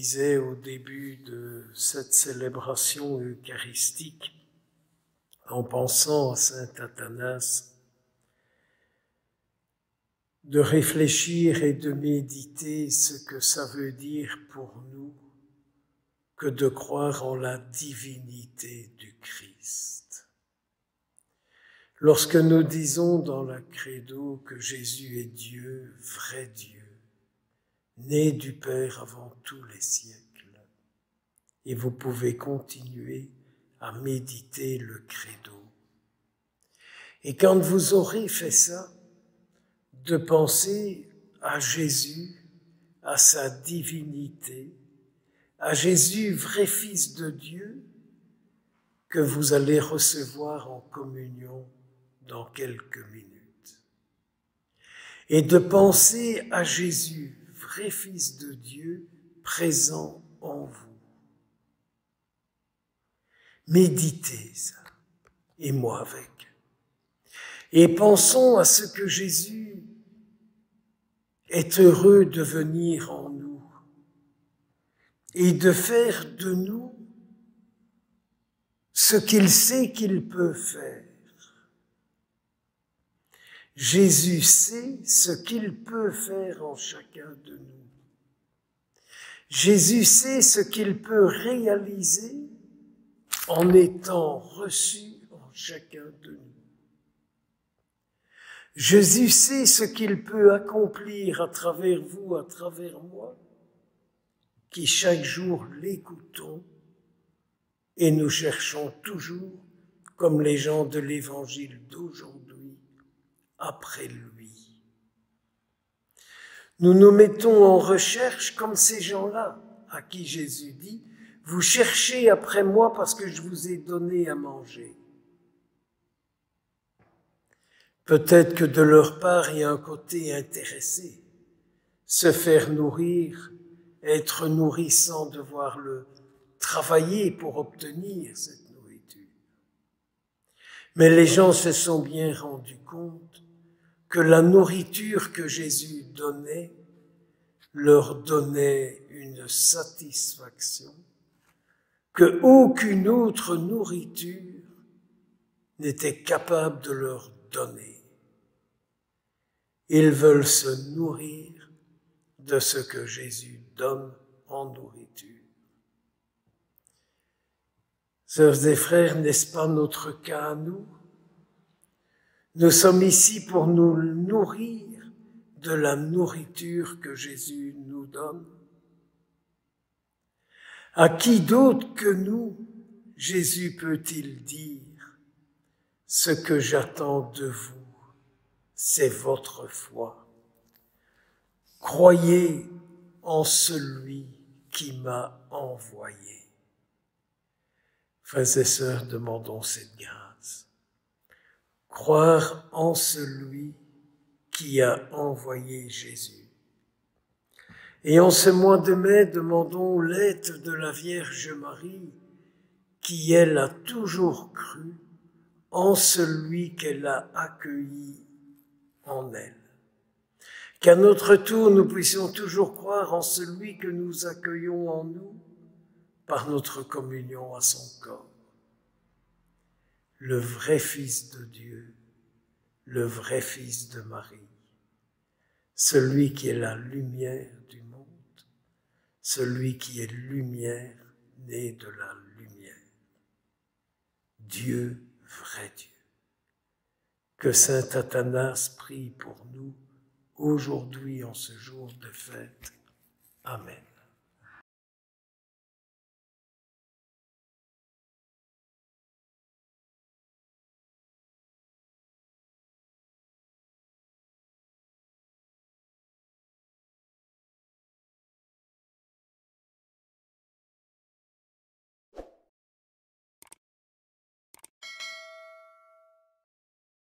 disais au début de cette célébration eucharistique, en pensant à saint Athanas, de réfléchir et de méditer ce que ça veut dire pour nous que de croire en la divinité du Christ. Lorsque nous disons dans la Credo que Jésus est Dieu, vrai Dieu, né du Père avant tous les siècles, et vous pouvez continuer à méditer le Credo. Et quand vous aurez fait ça, de penser à Jésus, à sa divinité, à Jésus, vrai Fils de Dieu, que vous allez recevoir en communion dans quelques minutes. Et de penser à Jésus, vrai Fils de Dieu, présent en vous. Méditez ça, et moi avec. Et pensons à ce que Jésus est heureux de venir en nous et de faire de nous ce qu'il sait qu'il peut faire. Jésus sait ce qu'il peut faire en chacun de nous. Jésus sait ce qu'il peut réaliser en étant reçu en chacun de nous. Jésus sait ce qu'il peut accomplir à travers vous, à travers moi, qui chaque jour l'écoutons et nous cherchons toujours, comme les gens de l'évangile d'aujourd'hui, après lui. Nous nous mettons en recherche comme ces gens-là, à qui Jésus dit, « Vous cherchez après moi parce que je vous ai donné à manger. » Peut-être que de leur part, il y a un côté intéressé, se faire nourrir, être nourrissant, devoir le travailler pour obtenir cette nourriture. Mais les gens se sont bien rendus compte que la nourriture que Jésus donnait leur donnait une satisfaction que aucune autre nourriture n'était capable de leur donner. Ils veulent se nourrir de ce que Jésus donne en nourriture. Sœurs et frères, n'est-ce pas notre cas à nous? Nous sommes ici pour nous nourrir de la nourriture que Jésus nous donne. À qui d'autre que nous, Jésus peut-il dire « Ce que j'attends de vous, c'est votre foi. Croyez en celui qui m'a envoyé. » Frères et sœurs, demandons cette grâce. Croire en celui qui a envoyé Jésus. Et en ce mois de mai, demandons l'aide de la Vierge Marie, qui elle a toujours cru en celui qu'elle a accueilli en elle. Qu'à notre tour, nous puissions toujours croire en celui que nous accueillons en nous par notre communion à son corps. Le vrai Fils de Dieu, le vrai Fils de Marie, celui qui est la lumière du monde, celui qui est lumière née de la lumière. Dieu, vrai Dieu. Que saint Athanas prie pour nous aujourd'hui en ce jour de fête. Amen.